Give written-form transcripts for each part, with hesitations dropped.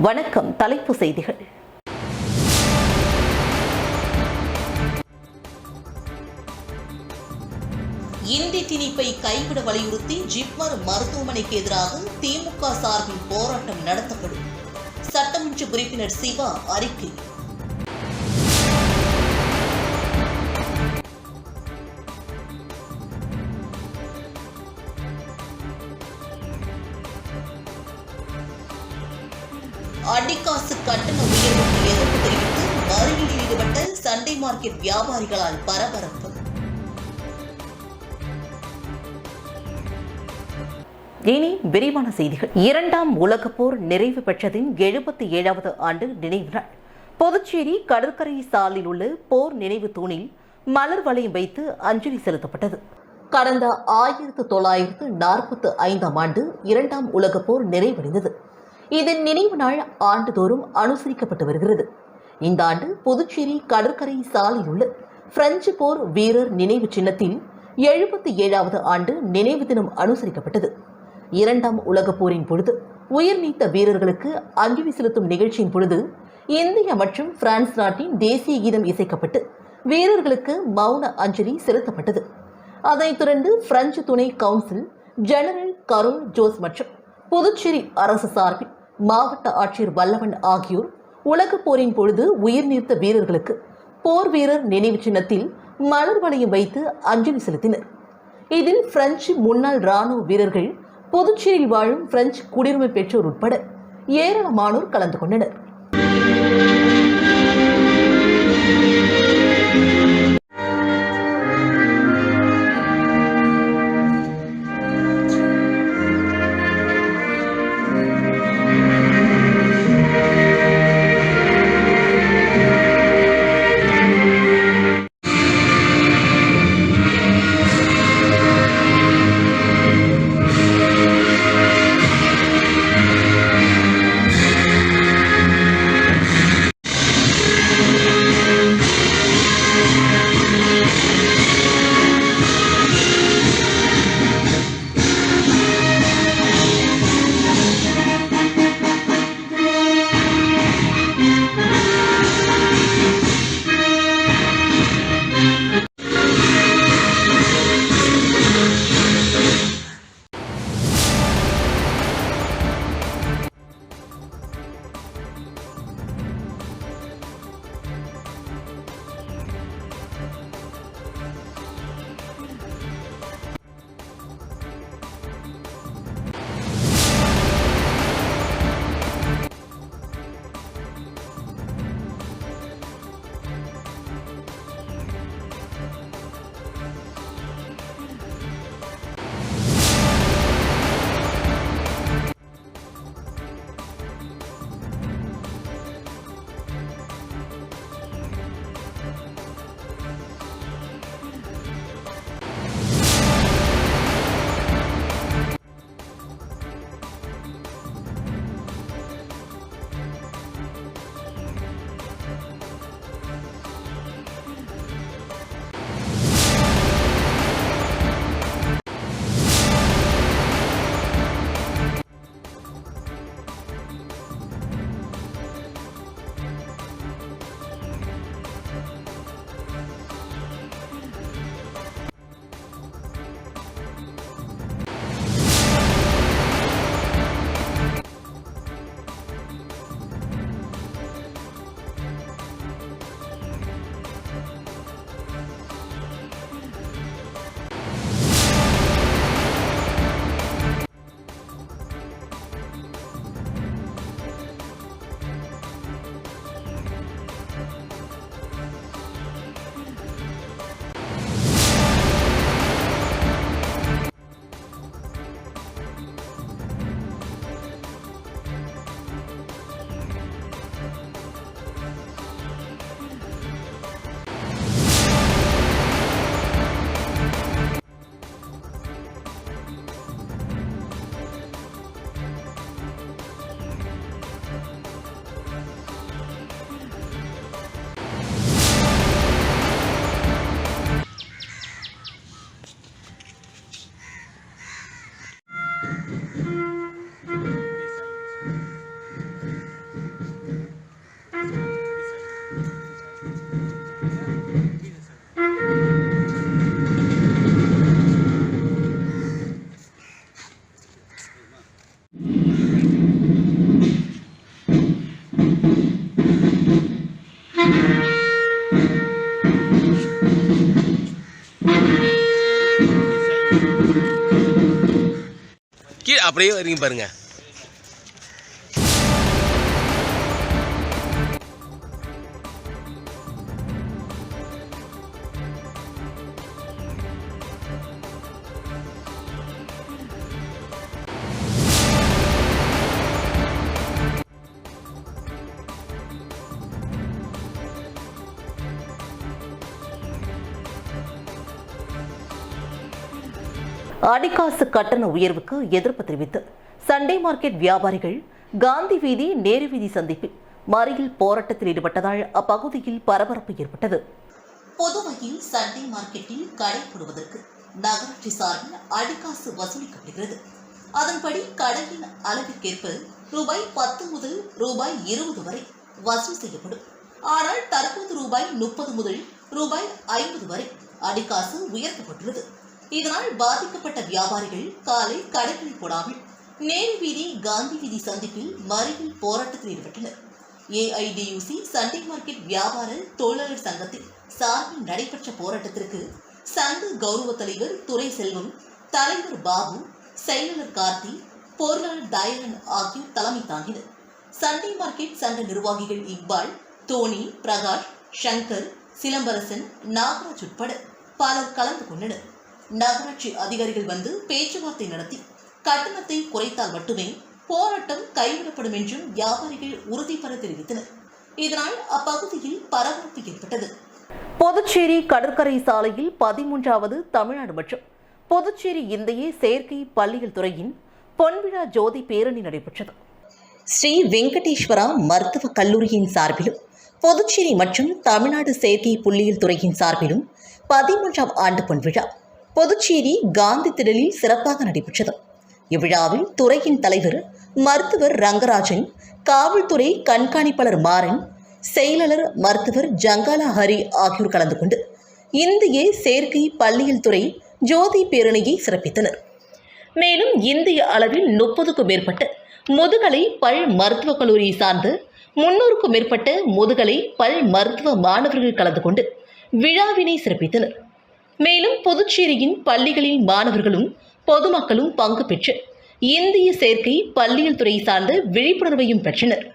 வணக்கம். தலைப்பு செய்திகள். இந்தி திணிப்பை கைவிட வலியுறுத்தி ஜிப்மர் மருத்துவமனைக்கு எதிராக திமுக சார்பில் போராட்டம் நடத்தப்படும். சட்டமன்ற உறுப்பினர் சிவா அறிக்கை. அடிக்காசு கட்டண உயர்வுக்கு எதிர்ப்பு தெரிவித்து மறியலில் ஈடுபட்ட சண்டே மார்க்கெட் வியாபாரிகளால் பரபரப்பு. இனி விரிவான செய்திகள். இரண்டாம் உலகப் போர் நிறைவு பெற்றதின் 77வது ஆண்டு நினைவு நாள். புதுச்சேரி கடற்கரை சாலையில் உள்ள போர் நினைவு தூணில் மலர் வளையம் வைத்து அஞ்சலி செலுத்தப்பட்டது. கடந்த 1945ஆம் ஆண்டு இரண்டாம் உலகப் போர் நிறைவடைந்தது. இதன் நினைவு நாள் ஆண்டுதோறும் அனுசரிக்கப்பட்டு வருகிறது. இந்த ஆண்டு புதுச்சேரி கடற்கரை சாலையில் உள்ள பிரெஞ்சு போர் வீரர் நினைவு சின்னத்தில் 77வது ஆண்டு நினைவு தினம் அனுசரிக்கப்பட்டது. இரண்டாம் உலகப் போரின் பொழுது உயிர் நீத்த வீரர்களுக்கு அஞ்சலி செலுத்தும் நிகழ்ச்சியின் பொழுது இந்தியா மற்றும் பிரான்ஸ் நாட்டின் தேசிய கீதம் இசைக்கப்பட்டு வீரர்களுக்கு மௌன அஞ்சலி செலுத்தப்பட்டது. அதைத் தொடர்ந்து பிரெஞ்சு துணை கவுன்சில் ஜெனரல் கரோல் ஜோஸ் மற்றும் புதுச்சேரி அரசு சார்பில் மாவட்ட ஆட்சியர் வல்லவன் ஆகியோர் உலகப் போரின் பொழுது உயிர் நீத்த வீரர்களுக்கு போர் வீரர் நினைவு சின்னத்தில் மலர் வளையம் வைத்து அஞ்சலி செலுத்தினர். இதில் பிரெஞ்சு முன்னாள் ராணுவ வீரர்கள், புதுச்சேரியில் வாழும் பிரெஞ்சு குடியுரிமை பெற்றோர் உட்பட ஏராளமானோர் கலந்து கொண்டனர். கீழே அப்படியே வரீங்க பாருங்க. அடிக்காசு கட்டண உயர்வுக்கு எதிர்ப்பு தெரிவித்து சண்டே மார்க்கெட் வியாபாரிகள் காந்தி வீதி நேரு வீதி சந்திப்பில் மறியல் போராட்டத்தில் ஈடுபட்டதால் அப்பகுதியில் பரபரப்பு ஏற்பட்டது. புதுவையில் சண்டே மார்க்கெட்டில் கடை போடுவதற்கு நகராட்சி சார்பில் அடிக்காசு வசூலிக்கப்படுகிறது. அதன்படி கடையின் அளவிற்கேற்ப ரூபாய் 10 முதல் ரூபாய் 20 வரை வசூல் செய்யப்படும். ஆனால் தற்போது ரூபாய் 30 முதல் ரூபாய் 50 வரை அடிக்காசு உயர்த்தப்பட்டுள்ளது. இதனால் பாதிக்கப்பட்ட வியாபாரிகள் காலை கடைகளை போடாமல் நேரு வீதி காந்தி வீதி சந்திப்பில் மறியல் போராட்டத்தில் ஈடுபட்டனர். ஏஐடியூசி சண்டே மார்க்கெட் வியாபார தொழிலாளர் சங்கத்தின் சார்பில் நடைபெற்ற போராட்டத்திற்கு சங்க கௌரவ தலைவர் துரை செல்வம், தலைவர் பாபு, செயலாளர் கார்த்தி, பொருளாளர் தயாளன் ஆகியோர் தலைமை தாங்கினர். சண்டே மார்க்கெட் சங்க நிர்வாகிகள் இக்பால், தோனி, பிரகாஷ், சங்கர், சிலம்பரசன், நாகராஜ் உட்பட பலர் கலந்து கொண்டனர். நகராட்சி அதிகாரிகள் வந்து பேச்சுவார்த்தை நடத்தி கட்டணத்தை குறைத்தால் மட்டுமே போராட்டம் கைவிடப்படும் என்றும் வியாபாரிகள் உறுதிபட தெரிவித்தனர். இதனால் அப்பகுதியில் பரபரப்பு ஏற்பட்டது. புதுச்சேரி கடற்கரை சாலையில் 13வது தமிழ்நாடு மற்றும் புதுச்சேரி இந்திய செயற்கை பள்ளிகள் துறையின் பொன்விழா ஜோதி பேரணி நடைபெற்றது. ஸ்ரீ வெங்கடேஸ்வரா மருத்துவக் கல்லூரியின் சார்பிலும் புதுச்சேரி மற்றும் தமிழ்நாடு செயற்கை புள்ளியியல் துறையின் சார்பிலும் 13ஆம் ஆண்டு பொன்விழா புதுச்சேரி காந்தி திடலில் சிறப்பாக நடைபெற்றது. இவ்விழாவில் துறையின் தலைவர் மருத்துவர் ரங்கராஜன், காவல்துறை கண்காணிப்பாளர் மாறன், செயலாளர் மருத்துவர் ஜங்காலா ஹரி ஆகியோர் கலந்து கொண்டு இந்திய செயற்கை பள்ளியியல் துறை ஜோதி பேரணியை சிறப்பித்தனர். மேலும் இந்திய அளவில் 30க்கும் மேற்பட்ட முதுகலை பல் மருத்துவக் கல்லூரியை சார்ந்த 300க்கும் மேற்பட்ட முதுகலை பல் மருத்துவ மாணவர்கள் கலந்து கொண்டு விழாவினை சிறப்பித்தனர். மேலும் புதுச்சேரியின் பள்ளிகளில் மாணவர்களும் பொதுமக்களும் பங்கு பெற்று இந்திய செயற்கை பள்ளியியல் துறை சார்ந்த விழிப்புணர்வையும் பெற்றனர்.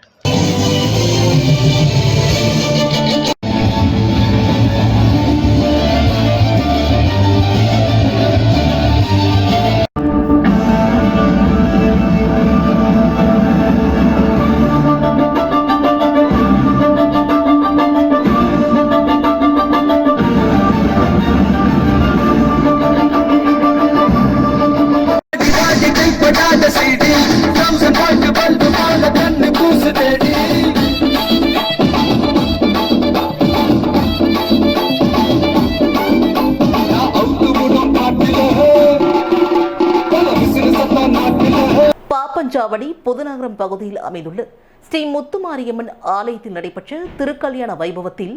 பாப்பஞ்சாவடி புதுநகரம் பகுதியில் அமைந்துள்ள ஸ்ரீ முத்துமாரியம்மன் ஆலயத்தில் நடைபெற்ற திருக்கல்யாண வைபவத்தில்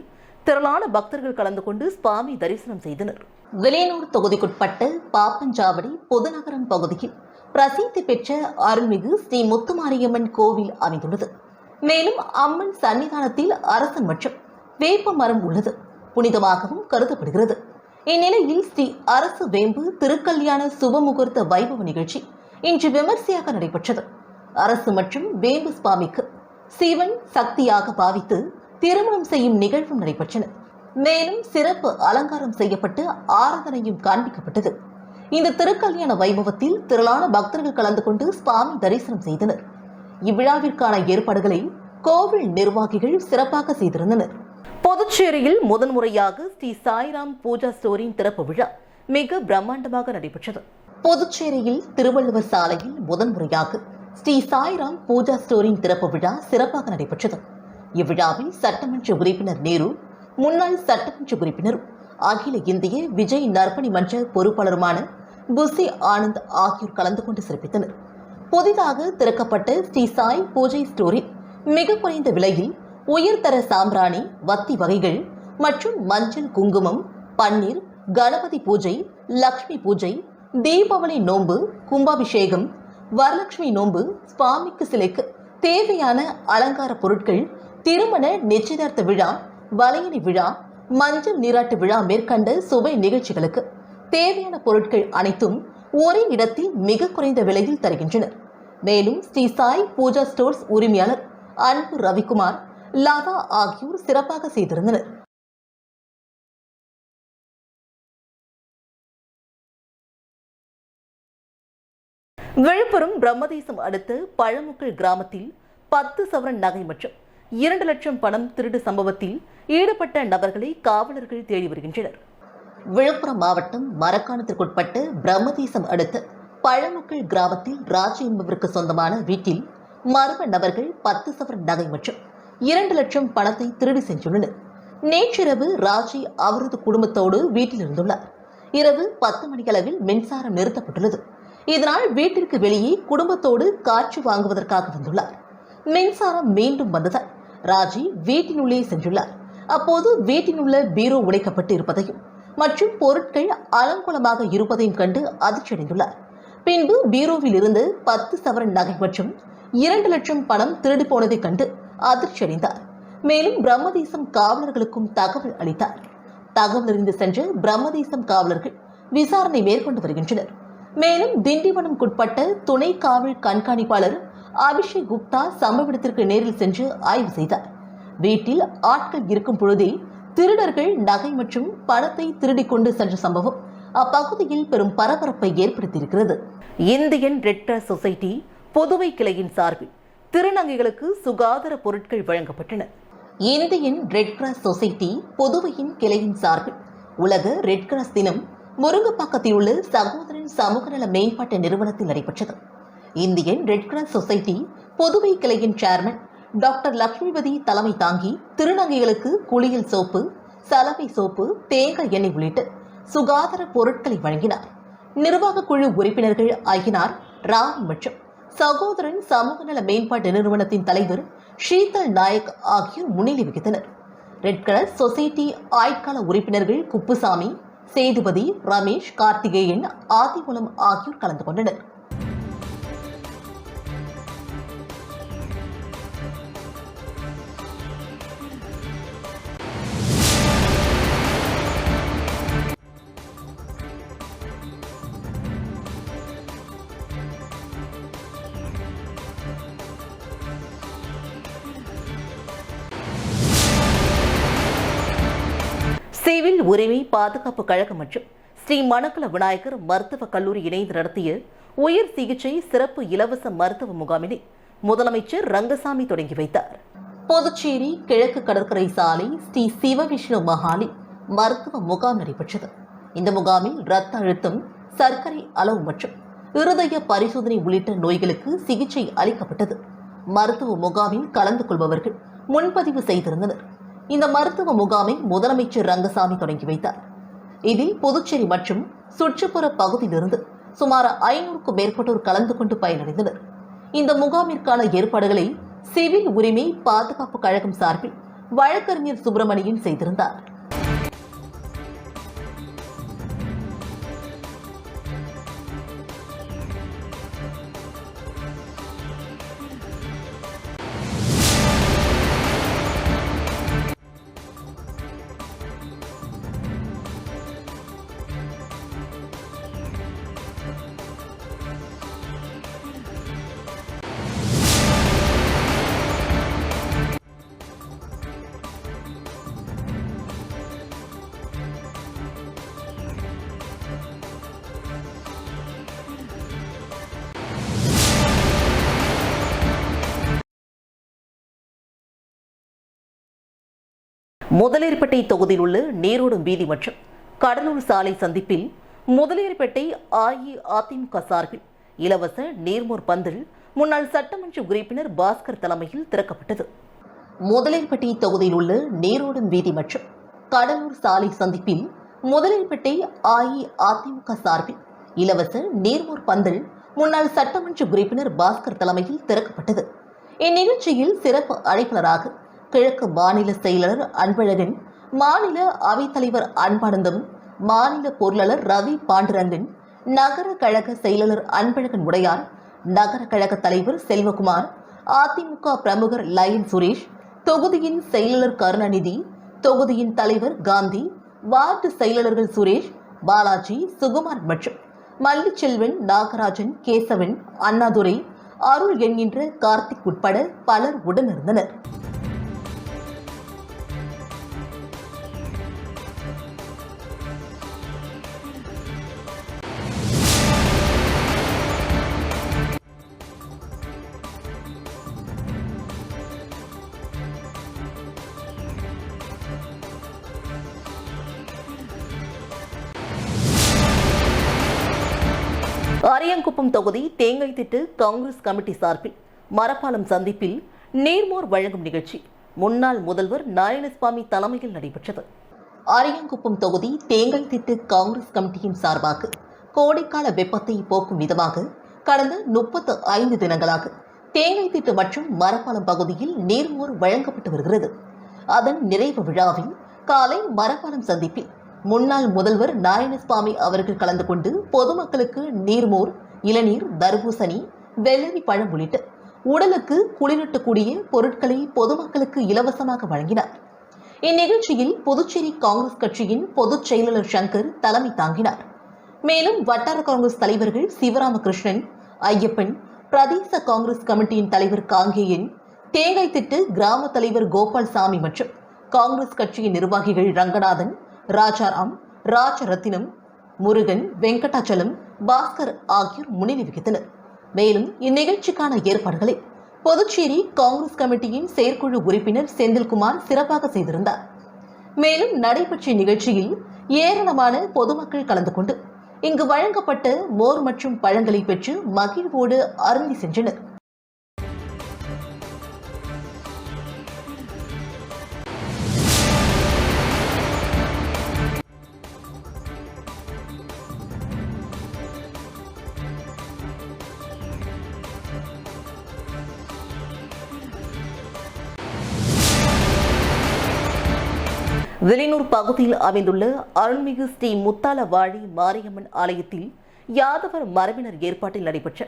திரளான பக்தர்கள் கலந்து கொண்டு சுவாமி தரிசனம் செய்தனர். வில்லியனூர் தொகுதிக்குட்பட்ட பாப்பஞ்சாவடி புதுநகரம் பகுதியில் பிரசித்தி பெற்ற அருள்மிகு ஸ்ரீ முத்துமாரியம்மன் கோவில் அமைந்துள்ளது. மேலும் அம்மன் சன்னிதானத்தில் அரசன் மற்றும் வேப்ப மரம் உள்ளது, புனிதமாகவும் கருதப்படுகிறது. இந்நிலையில் ஸ்ரீ அரசு வேம்பு திருக்கல்யாண சுபமுகூர்த்த வைபவ நிகழ்ச்சி இன்று விமர்சையாக நடைபெற்றது. அரசு மற்றும் வேம்பு சுவாமிக்கு சிவன் சக்தியாக பாவித்து திருமணம் செய்யும் நிகழ்வும் நடைபெற்றன. மேலும் சிறப்பு அலங்காரம் செய்யப்பட்டு ஆராதனையும் காண்பிக்கப்பட்டது. இந்த திருக்கல்யாண வைபவத்தில் திரளான பக்தர்கள் கலந்து கொண்டு சுவாமி தரிசனம் செய்தனர். இவ்விழாவிற்கான ஏற்பாடுகளை கோவில் நிர்வாகிகள் சிறப்பாக செய்திருந்தனர். புதுச்சேரியில் முதன்முறையாக ஸ்ரீ சாய்ராம் பூஜா ஸ்டோரின் திறப்பு விழா மிக பிரம்மாண்டமாக நடைபெற்றது. புதுச்சேரியில் திருவள்ளுவர் சாலையில் முதன்முறையாக ஸ்ரீ சாய்ராம் பூஜா ஸ்டோரின் திறப்பு விழா சிறப்பாக நடைபெற்றது. இவ்விழாவில் சட்டமன்ற உறுப்பினர் நேரு, முன்னாள் சட்டமன்ற உறுப்பினரும் அகில இந்திய விஜய் நற்பணி மன்ற பொறுப்பாளருமான புசி ஆனந்த் ஆகியோர் கலந்து கொண்டு சிறப்பித்தனர். புதிதாக திறக்கப்பட்ட ஸ்ரீ சாய் பூஜை ஸ்டோரில் மிக குறைந்த விலையில் உயர்தர சாம்பிராணி, வத்தி வகைகள் மற்றும் மஞ்சள், குங்குமம், பன்னீர், கணபதி பூஜை, லக்ஷ்மி பூஜை, தீபாவளி நோன்பு, கும்பாபிஷேகம், வரலட்சுமி நோன்பு, சுவாமிக்கு சிலைக்கு தேவையான அலங்கார பொருட்கள், திருமண நிச்சயதார்த்த விழா, வளையணி விழா, மஞ்சள் நீராட்டு விழா மேற்கண்ட சுப நிகழ்ச்சிகளுக்கு தேவையான பொருட்கள் அனைத்தும் ஒரே இடத்தில் மிக குறைந்த விலையில் தருகின்றனர். மேலும் ஸ்ரீ சாய் பூஜா ஸ்டோர்ஸ் உரிமையாளர் அன்பு ரவிக்குமார், லாதா ஆகியோர் சிறப்பாக செய்திருந்தனர். விழுப்புரம் பிரம்மதேசம் அடுத்த பழமுக்கல் கிராமத்தில் 10 சவரன் நகை மற்றும் 2 லட்சம் பணம் திருடு சம்பவத்தில் ஈடுபட்ட நபர்களை காவலர்கள் தேடி வருகின்றனர். விழுப்புரம் மாவட்டம் மரக்காணத்திற்குட்பட்ட பிரம்மதேசம் அடுத்த பழமுக்கல் கிராமத்தில் ராஜு என்பவருக்கு சொந்தமான வீட்டில் மர்ம நபர்கள் 10 சவரன் நகை மற்றும் 2 லட்சம் பணத்தை திருடி சென்றுள்ளனர். நேற்றிரவு ராஜி அவரது குடும்பத்தோடு வீட்டில் இருந்துள்ளார். இரவு 10 மணியளவில் மின்சாரம் நிறுத்தப்பட்டுள்ளது. இதனால் வீட்டிற்கு வெளியே குடும்பத்தோடு காற்று வாங்குவதற்காக வந்துள்ளார். மின்சாரம் மீண்டும் வந்ததால் ராஜி வீட்டினுள்ளே சென்றுள்ளார். அப்போது வீட்டினுள்ள பீரோ உடைக்கப்பட்டு இருப்பதையும் மற்றும் பொருட்கள் அலங்கோலமாக இருப்பதையும் கண்டு அதிர்ச்சியடைந்துள்ளார். பின்பு பீரோவில் இருந்து 10 சவரன் நகை மற்றும் 2 லட்சம் பணம் திருடி போனதை கண்டு அதிர்ச்சியடைந்தார். மேலும் பிரம்மதேசம் காவலர்களுக்கும் தகவல் அளித்தார். தகவல் அறிந்து சென்ற பிரம்மதேசம் காவலர்கள் விசாரணை மேற்கொண்டு வருகின்றனர். மேலும் திண்டிவனம்குட்பட்ட துணை காவல் கண்காணிப்பாளர் அபிஷேக் குப்தா சம்பவ இடத்திற்கு நேரில் சென்று ஆய்வு செய்தார். வீட்டில் ஆட்கள் இருக்கும் பொழுதே திருடர்கள் நகை மற்றும் பணத்தை திருடிக் கொண்டு சென்ற சம்பவம் அப்பகுதியில் பெரும் பரபரப்பை ஏற்படுத்தியிருக்கிறது. Indian red cross society Puduvai கிளையின் சார்பில் திருநங்கைகளுக்கு சுகாதார பொருட்கள் வழங்கப்பட்டன. இந்தியன் ரெட் கிராஸ் சொசைட்டி புதுவையின் கிளையின் சார்பில் உலக ரெட் கிராஸ் தினம் முருங்கப்பாக்கத்தில் உள்ள சகோதரன் சமூக நல மேம்பாட்டு நிறுவனத்தில் நடைபெற்றது. Indian red cross society Puduvai கிளையின் சேர்மன் டாக்டர் லட்சுமிபதி தலைமை தாங்கி திருநங்கைகளுக்கு குளியல் சோப்பு, சலவை சோப்பு, தேங்காய் எண்ணெய் உள்ளிட்ட சுகாதார பொருட்களை வழங்கினார். நிர்வாக குழு உறுப்பினர்கள் ஐயனார், ராம் மற்றும் சகோதரன் சமூக நல மேம்பாட்டு நிறுவனத்தின் தலைவர் ஷீதல் நாயக் ஆகியோர் முன்னிலை வகித்தனர். ரெட் கிராஸ் சொசைட்டி ஆட்கால உறுப்பினர்கள் குப்புசாமி, சேதுபதி, ரமேஷ், கார்த்திகேயன், ஆதிமூலம் ஆகியோர் கலந்து கொண்டனர். சிவில் உரிமை பாதுகாப்பு கழகம் மற்றும் ஸ்ரீ மணக்குள விநாயகர் மருத்துவக் கல்லூரி இணைந்து நடத்திய உயர் சிகிச்சை சிறப்பு இலவச மருத்துவ முகாமினை முதலமைச்சர் ரங்கசாமி தொடங்கி வைத்தார். புதுச்சேரி கிழக்கு கடற்கரை சாலை ஸ்ரீ சிவவிஷ்ணு மகாலில் மருத்துவ முகாம் நடைபெற்றது. இந்த முகாமில் இரத்த அழுத்தம், சர்க்கரை அளவு மற்றும் இருதய பரிசோதனை உள்ளிட்ட நோய்களுக்கு சிகிச்சை அளிக்கப்பட்டது. மருத்துவ முகாமில் கலந்து கொள்பவர்கள் முன்பதிவு செய்திருந்தனர். இந்த மருத்துவ முகாமை முதலமைச்சர் ரங்கசாமி தொடங்கி வைத்தார். இதில் புதுச்சேரி மற்றும் சுற்றுப்புற பகுதியிலிருந்து சுமார் 500க்கும் மேற்பட்டோர் கலந்து கொண்டு பயனடைந்தனர். இந்த முகாமிற்கான ஏற்பாடுகளை சிவில் உரிமை பாதுகாப்பு கழகம் சார்பில் வழக்கறிஞர் சுப்பிரமணியன் செய்திருந்தார். முதலியார்பேட்டை தொகுதியில் உள்ள நீரோடும் வீதி மற்றும் கடலூர் சாலை சந்திப்பில் முதலியார்பேட்டை அஇஅதிமுக சார்பில் இலவச நீர்மோர் பந்தல் முன்னாள் சட்டமன்ற உறுப்பினர் பாஸ்கர் தலைமையில் திறக்கப்பட்டது. முதலியார்பேட்டை தொகுதியில் உள்ள நீரோடும் வீதி மற்றும் கடலூர் சாலை சந்திப்பில் முதலியார்பேட்டை அஇஅதிமுக சார்பில் இலவச நீர்மோர் பந்தல் முன்னாள் சட்டமன்ற உறுப்பினர் பாஸ்கர் தலைமையில் திறக்கப்பட்டது. இந்நிகழ்ச்சியில் சிறப்பு அழைப்பாளராக கிழக்கு மாநில செயலாளர் அன்பழகன், மாநில அவைத்தலைவர் அன்பானந்தம், மாநில பொருளாளர் ரவி பாண்டுரங்கன், நகர கழக செயலாளர் அன்பழகன் உடையார், நகர கழக தலைவர் செல்வகுமார், அதிமுக பிரமுகர் லயன் சுரேஷ், தொகுதியின் செயலாளர் கருணாநிதி, தொகுதியின் தலைவர் காந்தி, வார்டு செயலாளர்கள் சுரேஷ், பாலாஜி, சுகுமார் மற்றும் மல்லிச்செல்வன், நாகராஜன், கேசவன், அண்ணாதுரை, அருள் என்கின்ற கார்த்திக் உட்பட பலர் உடனிருந்தனர். அரியாங்குப்பம் தொகுதி தேங்காய்திட்டு காங்கிரஸ் கமிட்டி சார்பில் மரப்பாலம் சந்திப்பில் நீர்மோர் வழங்கும் நிகழ்ச்சி முன்னாள் முதல்வர் நாராயணசாமி தலைமையில் நடைபெற்றது. அரியாங்குப்பம் தொகுதி தேங்காய்திட்டு காங்கிரஸ் கமிட்டியின் சார்பாக கோடைக்கால வெப்பத்தை போக்கும் விதமாக கடந்த 35 தினங்களாக தேங்காய்திட்டு மற்றும் மரப்பாலம் பகுதியில் நீர்மோர் வழங்கப்பட்டு வருகிறது. அதன் நிறைவு விழாவில் காலை மரப்பாலம் சந்திப்பில் முன்னாள் முதல்வர் நாராயணசாமி அவர்கள் கலந்து கொண்டு பொதுமக்களுக்கு நீர்மோர், இளநீர், தர்பூசணி, வெள்ளரி பழம் உள்ளிட்ட உடலுக்கு குளிரூட்டக்கூடிய பொருட்களை பொதுமக்களுக்கு இலவசமாக வழங்கினார். இந்நிகழ்ச்சியில் புதுச்சேரி காங்கிரஸ் கட்சியின் பொதுச் செயலாளர் சங்கர் தலைமை தாங்கினார். மேலும் வட்டார காங்கிரஸ் தலைவர்கள் சிவராமகிருஷ்ணன், ஐயப்பன், பிரதேச காங்கிரஸ் கமிட்டியின் தலைவர் காங்கேயன், தேங்காய்திட்டு கிராம தலைவர் கோபால்சாமி மற்றும் காங்கிரஸ் கட்சியின் நிர்வாகிகள் ரங்கநாதன், ராஜாராம், ராஜரத்தினம், முருகன், வெங்கடாச்சலம், பாஸ்கர் ஆகியோர் முன்னிலை வகித்தனர். மேலும் இந்நிகழ்ச்சிக்கான ஏற்பாடுகளை புதுச்சேரி காங்கிரஸ் கமிட்டியின் செயற்குழு உறுப்பினர் செந்தில்குமார் சிறப்பாக செய்திருந்தார். மேலும் நடைபெற்ற நிகழ்ச்சியில் ஏராளமான பொதுமக்கள் கலந்து கொண்டு இங்கு வழங்கப்பட்ட மோர் மற்றும் பழங்களை பெற்று மகிழ்வோடு அருந்தி சென்றனர். வெளியூர் பகுதியில் அமைந்துள்ள அருள்மிகு ஸ்ரீ முத்தாலவாழி மாரியம்மன் ஆலயத்தில் யாதவர் மரபினர் ஏற்பாட்டில் நடைபெற்ற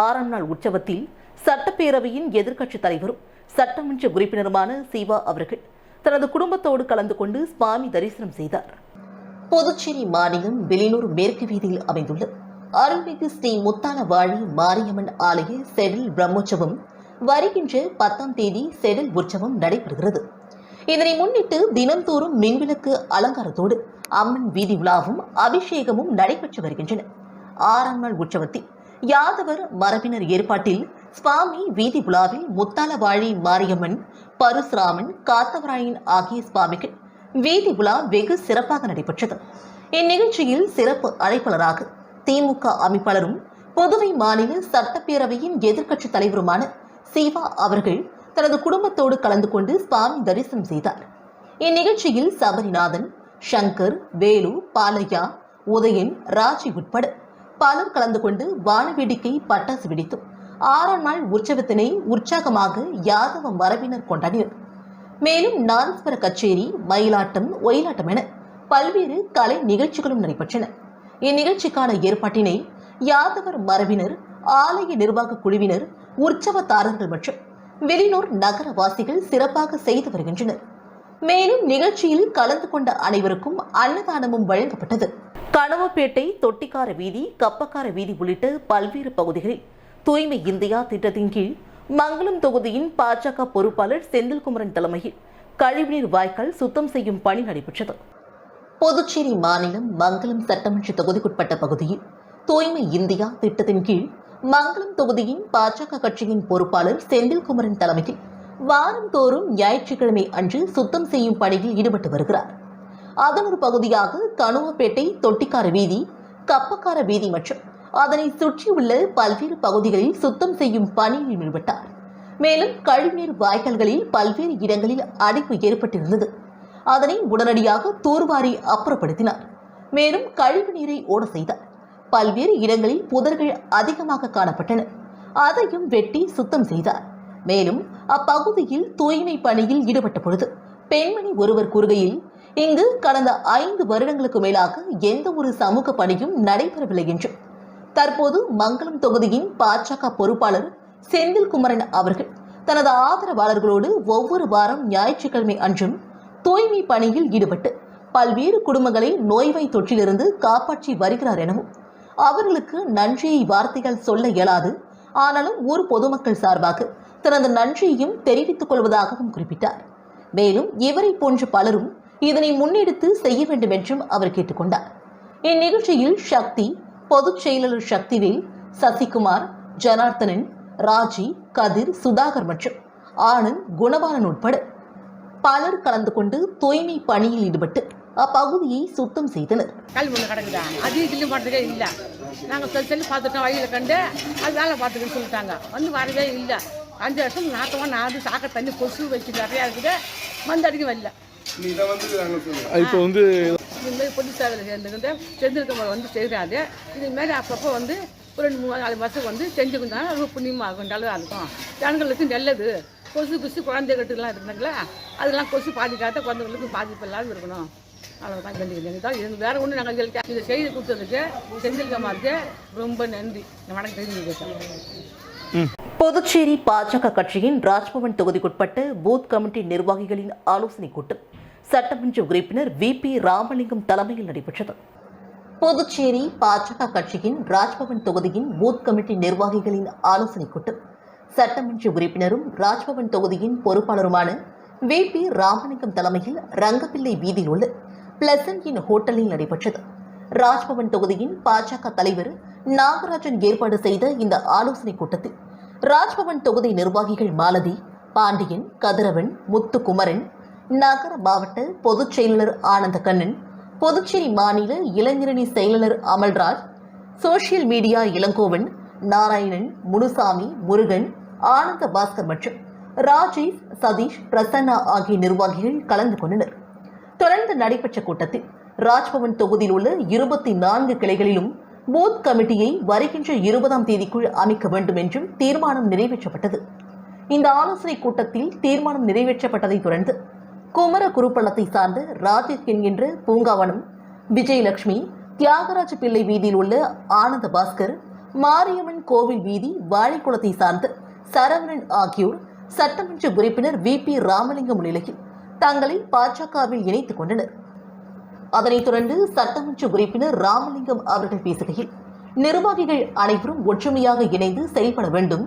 6ஆம் நாள் உற்சவத்தில் சட்டப்பேரவையின் எதிர்க்கட்சித் தலைவரும் சட்டமன்ற உறுப்பினருமான சிவா அவர்கள் தனது குடும்பத்தோடு கலந்து கொண்டு சுவாமி தரிசனம் செய்தார். புதுச்சேரி மாநிலம் வெளியூர் மேற்கு வீதியில் அமைந்துள்ள அருள்மிகு ஸ்ரீ முத்தாலவாழி மாரியம்மன் ஆலய செடில் பிரம்மோற்சவம் வருகின்ற 10ஆம் தேதி செடில் உற்சவம் நடைபெறுகிறது. இதனை முன்னிட்டு தினந்தோறும் மின்விளக்கு அலங்காரத்தோடு அம்மன் வீதி உலாவும் அபிஷேகமும் நடைபெற்று வருகின்றன. 6ஆம் நாள் உற்சவத்தில் யாதவர் மரபினர் ஏற்பாட்டில் சுவாமி வீதி உலாவில் முத்தாலவாழி மாரியம்மன், பரசுராமன், காத்தவராயன் ஆகிய சுவாமிகள் வீதி உலா வெகு சிறப்பாக நடைபெற்றது. இந்நிகழ்ச்சியில் சிறப்பு அழைப்பாளராக திமுக அமைப்பாளரும் புதுவை மாநில சட்டப்பேரவையின் எதிர்க்கட்சித் தலைவருமான சிவா அவர்கள் தனது குடும்பத்தோடு கலந்து கொண்டு சுவாமி தரிசனம் செய்தார். இந்நிகழ்ச்சியில் சபரிநாதன், சங்கர், வேலு, பாலையா, உதயன், ராஜி உட்பட பலர் கலந்து கொண்டு வானவேடிக்கை, பட்டாசு வெடித்தும் 6ஆம் நாள் உற்சவத்தினை உற்சாகமாக யாதவ மரபினர் கொண்டாடினர். மேலும் நாதஸ்வர கச்சேரி, மயிலாட்டம், ஒயிலாட்டம் என பல்வேறு கலை நிகழ்ச்சிகளும் நடைபெற்றன. இந்நிகழ்ச்சிக்கான ஏற்பாட்டினை யாதவர் மரபினர், ஆலய நிர்வாக குழுவினர், உற்சவதாரர்கள் மற்றும் வெளியூர் நகரவாசிகள் சிறப்பாக செய்து வருகின்றனர். மேலும் நிகழ்ச்சியில் கலந்து கொண்ட அனைவருக்கும் அன்னதானமும் வழங்கப்பட்டது. கனவப்பேட்டை, தொட்டிக்கார வீதி, கப்பக்கார வீதி உள்ளிட்ட பல்வேறு பகுதிகளில் தூய்மை இந்தியா திட்டத்தின் கீழ் மங்கலம் தொகுதியின் பாஜக பொறுப்பாளர் செந்தில்குமரன் தலைமையில் கழிவுநீர் வாய்க்கால் சுத்தம் செய்யும் பணி நடைபெற்றது. புதுச்சேரி மாநிலம் மங்கலம் சட்டமன்ற தொகுதிக்குட்பட்ட பகுதியில் தூய்மை இந்தியா திட்டத்தின் கீழ் மங்கலம் தொகுதியின் பாஜக கட்சியின் பொறுப்பாளர் செந்தில்குமரன் தலைமையில் வாரந்தோறும் ஞாயிற்றுக்கிழமை அன்று சுத்தம் செய்யும் பணியில் ஈடுபட்டு வருகிறார். அதன் ஒரு பகுதியாக கனுவப்பேட்டை, தொட்டிக்கார வீதி, கப்பக்கார வீதி மற்றும் அதனை சுற்றியுள்ள பல்வேறு பகுதிகளில் சுத்தம் செய்யும் பணியில் ஈடுபட்டார். மேலும் கழிவுநீர் வாய்க்கால்களில் பல்வேறு இடங்களில் அடைப்பு ஏற்பட்டிருந்தது. அதனை உடனடியாக தூர்வாரி அப்புறப்படுத்தினார். மேலும் கழிவு நீரை ஓட செய்தார். பல்வேறு இடங்களில் புதர்கள் அதிகமாக காணப்பட்டன. அதையும் வெட்டி சுத்தம் செய்தார். மேலும் அப்பகுதியில் தூய்மை பணியில் ஈடுபட்ட பொழுது பெண்மணி ஒருவர் கூறுகையில், இங்கு கடந்த 5 வருடங்களுக்கு மேலாக எந்த ஒரு சமூக பணியும் நடைபெறவில்லை என்றும், தற்போது மங்கலம் தொகுதியின் பாஜக பொறுப்பாளர் செந்தில்குமரன் அவர்கள் தனது ஆதரவாளர்களோடு ஒவ்வொரு வாரம் ஞாயிற்றுக்கிழமை அன்றும் தூய்மை பணியில் ஈடுபட்டு பல்வேறு குடும்பங்களை நோய்வாய் தொற்றிலிருந்து காப்பாற்றி வருகிறார் எனவும் அவர்களுக்கு நன்றியை வார்த்தைகள் சொல்ல இயலாது, ஆனாலும் ஊர் பொதுமக்கள் சார்பாக தனது நன்றியையும் தெரிவித்துக் கொள்வதாகவும் குறிப்பிட்டார். மேலும் இவரை போன்ற பலரும் இதனை முன்னெடுத்து செய்ய வேண்டும் என்றும் அவர் கேட்டுக்கொண்டார். இந்நிகழ்ச்சியில் சக்தி, பொதுச் செயலாளர் சக்திவேல், சசிகுமார், ஜனார்த்தனன், ராஜி, கதிர், சுதாகர் மற்றும் ஆனந்த், குணபாலன் உட்பட பலர் கலந்து கொண்டு தூய்மை பணியில் ஈடுபட்டு அப்பகுதியை சுத்தம் செய்தனர். கல்வி ஒன்று கிடக்குதா, அதையும் கிள்ளி மாட்டதே இல்லை. நாங்கள் சொல்லி பார்த்துட்டோம், வழியில் கண்டு அது வேலை பார்த்துக்கன்னு சொல்லிட்டாங்க. வந்து வரவே இல்லை. 5 வருஷம் நாட்டமாக நாடு சாக்க தண்ணி கொசு வச்சு நிறையா இருக்குது, மருந்து அடிக்க வரல. இப்போ வந்து இதுமாரி பொது சேவையில் சேர்ந்துக்கிட்டு செஞ்சிருக்க வந்து செய்கிறாரு. இதுமாரி அப்பப்போ வந்து ஒரு 2-3-4 வருஷம் வந்து செஞ்சுக்கிட்டா ரொம்ப புண்ணியமாக இருக்கும், நல்லதாக இருக்கும், ஜனங்களுக்கு நல்லது. கொசு குழந்தைகட்டுலாம் இருக்குங்களா, அதெல்லாம் கொசு பாதிக்காத குழந்தைங்களுக்கு பாதிப்பு இல்லாமல் இருக்கணும். அவ்வளோதான் கண்டிப்பாக தான். இது வேறு ஒன்று நாங்கள் இதை செய்து கொடுத்ததுக்கு செந்தில்குமாருக்கு ரொம்ப நன்றி. வணக்கம் தெரிஞ்சுக்கிட்டேன். புதுச்சேரி பாஜக கட்சியின் ராஜ்பவன் தொகுதிக்குட்பட்ட பூத் கமிட்டி நிர்வாகிகளின் ஆலோசனைக் கூட்டம் சட்டமன்ற உறுப்பினர் VP ராமலிங்கம் தலைமையில் நடைபெற்றது. புதுச்சேரி பாஜக கட்சியின் ராஜ்பவன் தொகுதியின் பூத் கமிட்டி நிர்வாகிகளின் ஆலோசனைக் கூட்டம் சட்டமன்ற உறுப்பினரும் ராஜ்பவன் தொகுதியின் பொறுப்பாளருமான VP ராமலிங்கம் தலைமையில் ரங்கப்பிள்ளை வீதியில் உள்ள பிளசன்ட் இன் ஹோட்டலில் நடைபெற்றது. ராஜ்பவன் தொகுதியின் பாஜக தலைவர் நாகராஜன் ஏற்பாடு செய்த இந்த ஆலோசனைக் கூட்டத்தில் ராஜ்பவன் தொகுதி நிர்வாகிகள் மாலதி, பாண்டியன், கதிரவன், முத்துக்குமரன், நகர மாவட்ட பொதுச் செயலாளர் ஆனந்தகண்ணன், புதுச்சேரி மாநில இளைஞரணி செயலாளர் அமல்ராஜ், சோசியல் மீடியா இளங்கோவன், நாராயணன், முனுசாமி, முருகன், ஆனந்த பாஸ்கர் மற்றும் ராஜேஷ், சதீஷ், பிரசன்னா ஆகிய நிர்வாகிகள் கலந்து கொண்டனர். தொடர்ந்து நடைபெற்ற கூட்டத்தில் ராஜ்பவன் தொகுதியில் உள்ள 24 கிளைகளிலும் பூத் கமிட்டியை வருகின்ற 20ஆம் தேதிக்குள் அமைக்க வேண்டும் என்றும் தீர்மானம் நிறைவேற்றப்பட்டது. இந்த ஆலோசனைக் கூட்டத்தில் தீர்மானம் நிறைவேற்றப்பட்டதைத் தொடர்ந்து குமர குருப்பள்ளத்தை சார்ந்த ராஜேஷ் என்கின்ற பூங்காவனம், விஜயலட்சுமி, தியாகராஜ பிள்ளை வீதியில் உள்ள ஆனந்த பாஸ்கர், மாரியம்மன் கோவில் வீதி, வாழைக்குளத்தை சார்ந்த சரவணன் ஆகியோர் சட்டமன்ற உறுப்பினர் VP ராமலிங்கம் முன்னிலையில் தங்களை பாஜகவில் இணைத்துக் கொண்டனர். அதனைத் தொடர்ந்து சட்டமன்ற உறுப்பினர் ராமலிங்கம் அவர்கள் பேசுகையில், நிர்வாகிகள் அனைவரும் ஒற்றுமையாக இணைந்து செயல்பட வேண்டும்,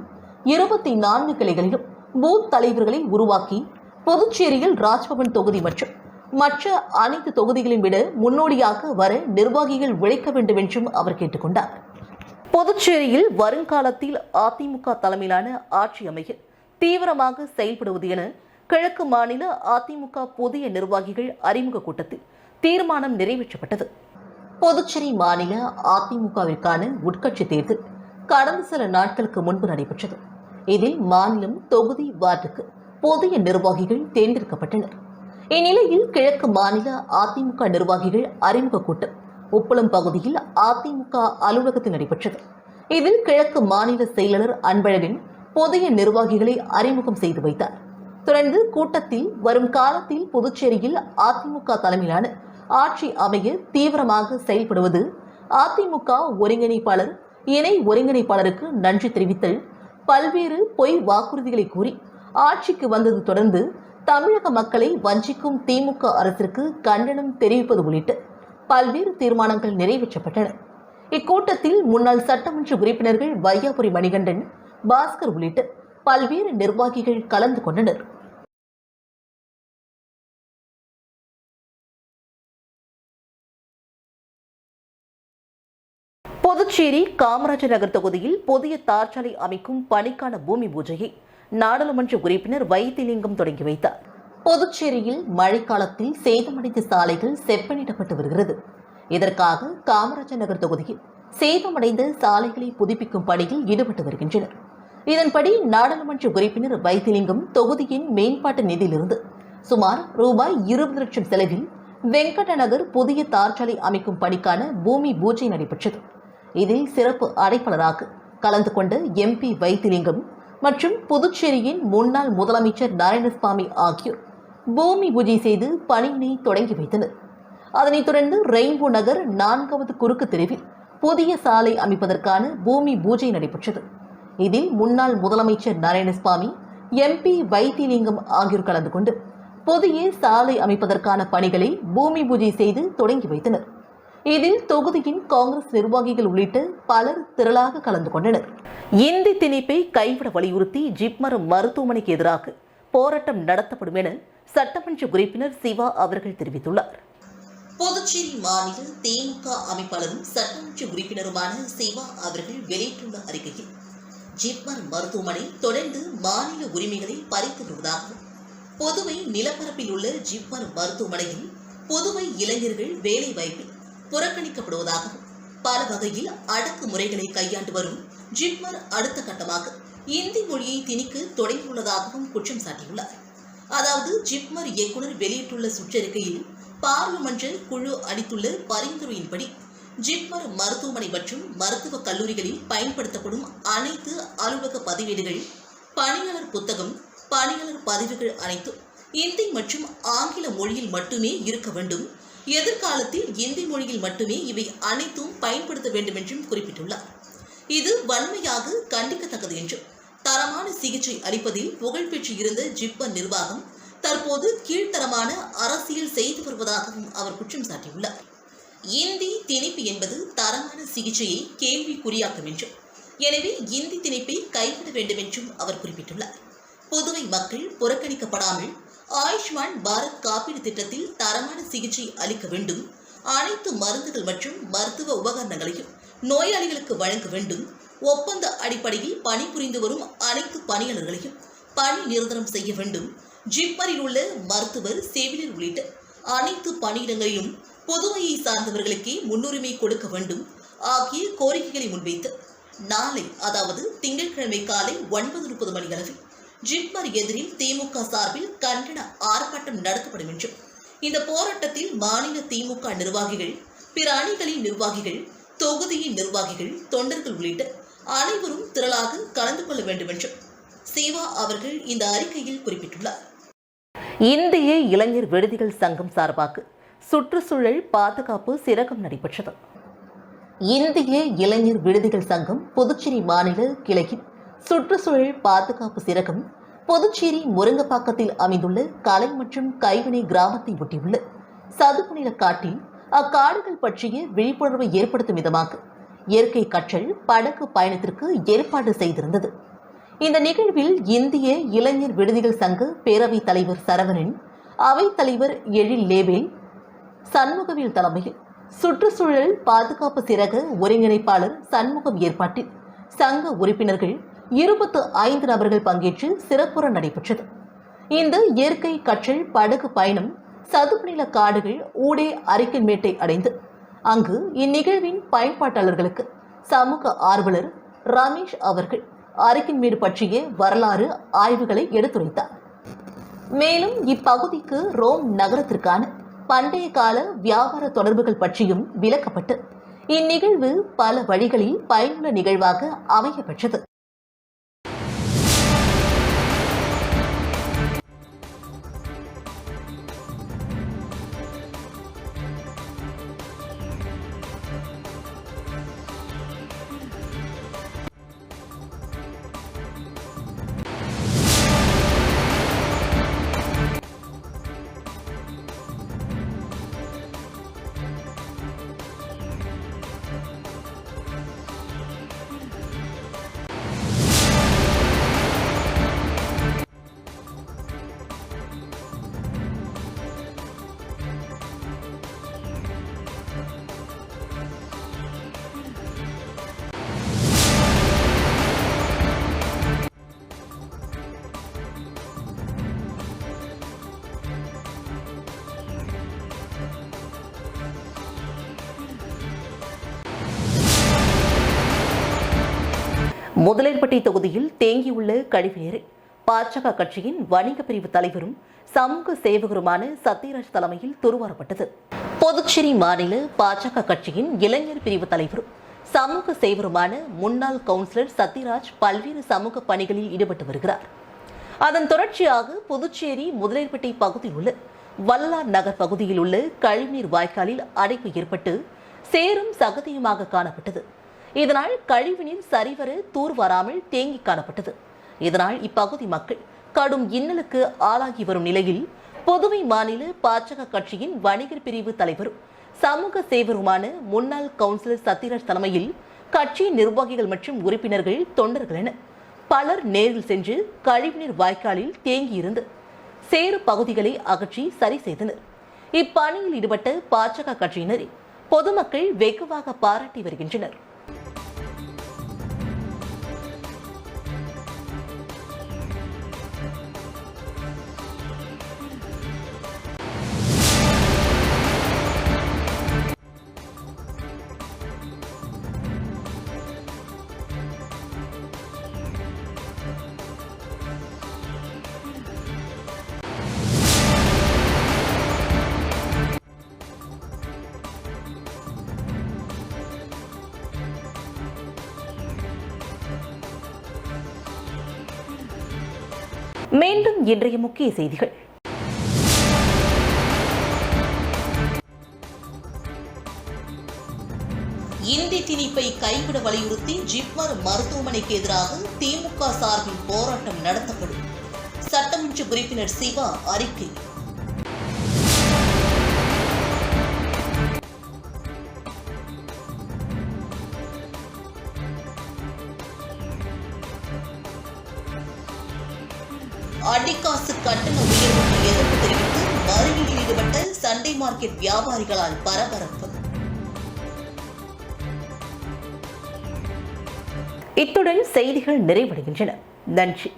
24 கிளைகளிலும் பூத் தலைவர்களை உருவாக்கி புதுச்சேரியில் ராஜ்பவன் தொகுதி மற்றும் மற்ற அனைத்து தொகுதிகளையும் விட முன்னோடியாக வர நிர்வாகிகள் உழைக்க வேண்டும் என்றும் அவர் கேட்டுக்கொண்டார். புதுச்சேரியில் வருங்காலத்தில் அதிமுக தலைமையிலான ஆட்சி அமைய தீவிரமாக செயல்படுவது என கிழக்கு மாநில அதிமுக புதிய நிர்வாகிகள் அறிமுக கூட்டத்தில் தீர்மானம் நிறைவேற்றப்பட்டது. புதுச்சேரி மாநில அதிமுகவிற்கான உட்கட்சி தேர்தல் கடந்த சில நாட்களுக்கு முன்பு நடைபெற்றது. இதில் மாநிலம் தொகுதி வார்டுக்கு புதிய நிர்வாகிகள் தேர்ந்தெடுக்கப்பட்டனர். இந்நிலையில் கிழக்கு மாநில அதிமுக நிர்வாகிகள் அறிமுக கூட்டம் உப்பளம் பகுதியில் அதிமுக அலுவலகத்தில் நடைபெற்றது. இதில் கிழக்கு மாநில செயலாளர் அன்பழகன் புதிய நிர்வாகிகளை அறிமுகம் செய்து வைத்தார். தொடர்ந்து கூட்டத்தில் வரும் காலத்தில் புதுச்சேரியில் அதிமுக தலைமையிலான ஆட்சி அமைய தீவிரமாக செயல்படுவது, அதிமுக ஒருங்கிணைப்பாளர், இணை ஒருங்கிணைப்பாளருக்கு நன்றி தெரிவித்தல், பல்வேறு பொய் வாக்குறுதிகளை கூறி ஆட்சிக்கு வந்தது தொடர்ந்து தமிழக மக்களை வஞ்சிக்கும் திமுக அரசிற்கு கண்டனம் தெரிவிப்பது உள்ளிட்ட பல்வேறு தீர்மானங்கள் நிறைவேற்றப்பட்டன. இக்கூட்டத்தில் முன்னாள் சட்டமன்ற உறுப்பினர்கள் வையாபுரி மணிகண்டன், பாஸ்கர் உள்ளிட்ட பல்வேறு நிர்வாகிகள் கலந்து கொண்டனர். புதுச்சேரி காமராஜர் நகர் தொகுதியில் புதிய தார்ச்சாலை அமைக்கும் பணிக்கான பூமி பூஜையை நாடாளுமன்ற உறுப்பினர் வைத்திலிங்கம் தொடங்கி வைத்தார். புதுச்சேரியில் மழைக்காலத்தில் சேதமடைந்த சாலைகள் செப்பனிடப்பட்டு வருகிறது. இதற்காக காமராஜர் நகர் தொகுதியில் சேதமடைந்த சாலைகளை புதுப்பிக்கும் பணியில் ஈடுபட்டு வருகின்றனர். இதன்படி நாடாளுமன்ற உறுப்பினர் வைத்திலிங்கம் தொகுதியின் மேம்பாட்டு நிதியிலிருந்து சுமார் ₹20 லட்சம் செலவில் வெங்கட நகர் புதிய தார்ச்சாலை அமைக்கும் பணிக்கான பூமி பூஜை நடைபெற்றது. இதில் சிறப்பு அழைப்பாளராக கலந்து கொண்ட MP வைத்திலிங்கம் மற்றும் புதுச்சேரியின் முன்னாள் முதலமைச்சர் நாராயணசாமி ஆகியோர் பூமி பூஜை செய்து பணியினை தொடங்கி வைத்தனர். அதனைத் தொடர்ந்து ரெயின்போ நகர் 4வது குறுக்கு தெருவில் புதிய சாலை அமைப்பதற்கான பூமி பூஜை நடைபெற்றது. இதில் முன்னாள் முதலமைச்சர் நாராயணசாமி, MP வைத்திலிங்கம் ஆகியோர் கலந்து கொண்டு புதிய சாலை அமைப்பதற்கான பணிகளை பூமி பூஜை செய்து தொடங்கி வைத்தனர். இதில் தொகுதியின் காங்கிரஸ் நிர்வாகிகள் உள்ளிட்ட பலர் திரளாக கலந்து கொண்டனர். இந்தி திணிப்பை கைவிட வலியுறுத்தி ஜிப்மர் மருத்துவமனைக்கு எதிராக போராட்டம் நடத்தப்படும் என சட்டமன்ற உறுப்பினர் சிவா அவர்கள் தெரிவித்துள்ளார். புதுச்சேரி மாநில திமுக அமைப்பாளரும் சட்டமன்ற உறுப்பினருமான சிவா அவர்கள் வெளியிட்டுள்ள அறிக்கையில் ஜிப்மர் மருத்துவமனை தொடர்ந்து மாநில உரிமைகளை பறித்து வருவதாகவும், புதுவை நிலப்பரப்பில் உள்ள ஜிப்மர் மருத்துவமனையில் புதுவை இளைஞர்கள் வேலை வாய்ப்பில் புறக்கணிக்கப்படுவதாகவும், பல வகையில் அடக்குமுறைகளை கையாண்டு வரும் ஜிப்மர் அடுத்த கட்டமாக இந்தி மொழியை திணிக்க தொடங்கியுள்ளதாகவும் குற்றம் சாட்டியுள்ளார். அதாவது ஜிப்மர் இயக்குநர் வெளியிட்டுள்ள சுற்றறிக்கையில் பார்லிமென்ட் குழு அளித்துள்ள பரிந்துரையின்படி ஜிப்மர் மருத்துவமனை மற்றும் மருத்துவக் கல்லூரிகளில் பயன்படுத்தப்படும் அனைத்து அலுவலக பதிவேடுகள், பணியாளர் புத்தகம், பணியாளர் பதிவுகள் அனைத்தும் இந்தி மற்றும் ஆங்கில மொழியில் மட்டுமே இருக்க வேண்டும். எதிர்காலத்தில் இந்தி மொழியில் மட்டுமே இவை அனைத்தும் பயன்படுத்த வேண்டும் என்றும் குறிப்பிட்டுள்ளார். இது வன்மையாக கண்டிக்கத்தக்கது என்றும், தரமான சிகிச்சை அளிப்பதில் புகழ்பெற்று இருந்த ஜிப்மர் நிர்வாகம் தற்போது கீழ்த்தரமான அரசியல் செய்து வருவதாகவும் அவர் குற்றம் சாட்டியுள்ளார். இந்தி திணிப்பு என்பது தரமான சிகிச்சையை கேள்விக்குறியாக்கும் என்றும், எனவே இந்தி திணிப்பை கைவிட வேண்டும் என்றும் அவர் குறிப்பிட்டுள்ளார். புதுவை மக்கள் புறக்கணிக்கப்படாமல் ஆயுஷ்மான் பாரத் காப்பீடு திட்டத்தில் தரமான சிகிச்சை அளிக்க வேண்டும். அனைத்து மருந்துகள் மற்றும் மருத்துவ உபகரணங்களையும் நோயாளிகளுக்கு வழங்க வேண்டும். ஒப்பந்த அடிப்படையில் பணிபுரிந்து வரும் அனைத்து பணியாளர்களையும் பணி நிரந்தரம் செய்ய வேண்டும். ஜிப்மரில் உள்ள மருத்துவர், செவிலியர் உள்ளிட்ட அனைத்து பணியிடங்களிலும் புதுவையை சார்ந்தவர்களுக்கே முன்னுரிமை கொடுக்க வேண்டும் ஆகிய கோரிக்கைகளை முன்வைத்து நாளை, அதாவது திங்கட்கிழமை காலை 9:30 மணியளவில் ஜிப்மர் எதிரில் திமுக சார்பில் கண்டன ஆர்ப்பாட்டம் நடத்தப்படும் என்றும், இந்த போராட்டத்தில் மாநில திமுக நிர்வாகிகள், பிற அணிகளின் நிர்வாகிகள், தொகுதியின் நிர்வாகிகள், தொண்டர்கள் உள்ளிட்ட அனைவரும் திரளாக கலந்து கொள்ள வேண்டும் என்றும் சிவா அவர்கள் இந்த அறிக்கையில் குறிப்பிட்டுள்ளார். இந்திய இளைஞர் விடுதிகள் சங்கம் சார்பாக சுற்றுச்சூழல் பாதுகாப்பு சிறகம் நடைபெற்றது. இந்திய இளைஞர் விடுதிகள் சங்கம் புதுச்சேரி மாநில கிளையின் சுற்றுச்சூழல் பாதுகாப்பு சிறகம் புதுச்சேரி முருங்கப்பாக்கத்தில் அமைந்துள்ள கலை மற்றும் கைவினை கிராமத்தை ஒட்டியுள்ள சதுப்புநில காட்டில் அக்காடுகள் பற்றிய விழிப்புணர்வை ஏற்படுத்தும் விதமாக இயற்கை கற்றல் படகு பயணத்திற்கு ஏற்பாடு செய்திருந்தது. இந்த நிகழ்வில் இந்திய இளைஞர் விடுதிகள் சங்க பேரவைத் தலைவர் சரவணன், அவைத் தலைவர் எழில் லேபேல், சண்முகவேல் தலைமையில் சுற்றுச்சூழல் பாதுகாப்பு சிறக ஒருங்கிணைப்பாளர் சண்முகம் ஏற்பாட்டில் சங்க உறுப்பினர்கள் 25 நபர்கள் பங்கேற்று சிறப்புற நடைபெற்றது. இந்த இயற்கை கற்றல் படகு பயணம் சதுப்புநில காடுகள் ஊடே அரிக்கன்மேட்டை அடைந்து அங்கு இந்நிகழ்வின் பயன்பாட்டாளர்களுக்கு சமூக ஆர்வலர் ரமேஷ் அவர்கள் அரிக்கன்மேடு பற்றிய வரலாறு ஆய்வுகளை எடுத்துரைத்தார். மேலும் இப்பகுதிக்கு ரோம் நகரத்திற்கான பண்டைய கால வியாபார தொடர்புகள் பற்றியும் விளக்கப்பட்டு இந்நிகழ்வு பல வழிகளில் பயனுள்ள நிகழ்வாக அமையப்பெற்றது. முதலியர்பட்டி தொகுதியில் தேங்கியுள்ள கழிவுநீரை பாஜக கட்சியின் வணிக பிரிவு தலைவரும் சமூக சேவகருமான சத்யராஜ் தலைமையில் துருவாரப்பட்டது. புதுச்சேரி மாநில பாஜக கட்சியின் இளைஞர் பிரிவு தலைவரும் சமூக சேவருமான முன்னாள் கவுன்சிலர் சத்யராஜ் பல்வேறு சமூக பணிகளில் ஈடுபட்டு வருகிறார். அதன் தொடர்ச்சியாக புதுச்சேரி முதலியர்பட்டி பகுதியில் உள்ள வல்லார் நகர் பகுதியில் உள்ள கழிவுநீர் வாய்க்காலில் அடைப்பு ஏற்பட்டு சேரும் சகதியுமாக காணப்பட்டது. இதனால் கழிவுநீர் சரிவர தூர்வாராமல் தேங்கி காணப்பட்டது. இதனால் இப்பகுதி மக்கள் கடும் இன்னலுக்கு ஆளாகி வரும் நிலையில் புதுவை மாநில பாஜக கட்சியின் வணிகர் பிரிவு தலைவரும் சமூக சேவருமான முன்னாள் கவுன்சிலர் சத்யராஜ் தலைமையில் கட்சி நிர்வாகிகள் மற்றும் உறுப்பினர்கள் தொண்டர்கள் என பலர் நேரில் சென்று கழிவுநீர் வாய்க்காலில் தேங்கியிருந்து சேறு பகுதிகளை அகற்றி சரி செய்தனர். இப்பணியில் ஈடுபட்ட பாஜக கட்சியினரை பொதுமக்கள் வெகுவாக பாராட்டி வருகின்றனர். மீண்டும் இன்றைய முக்கிய செய்திகள். இந்தி திணிப்பை கைவிட வலியுறுத்தி ஜிப்மர் மருத்துவமனைக்கு எதிராக திமுக சார்பில் போராட்டம் நடத்தப்படும். சட்டமன்ற உறுப்பினர் சிவா அறிக்கை. அடிக்காசு கட்டண உயர்வுக்கு எதிர்ப்பு தெரிவித்து மறியலில் ஈடுபட்ட சண்டே மார்க்கெட் வியாபாரிகளால் பரபரப்பு. இத்துடன் செய்திகள் நிறைவடைகின்றன. நன்றி.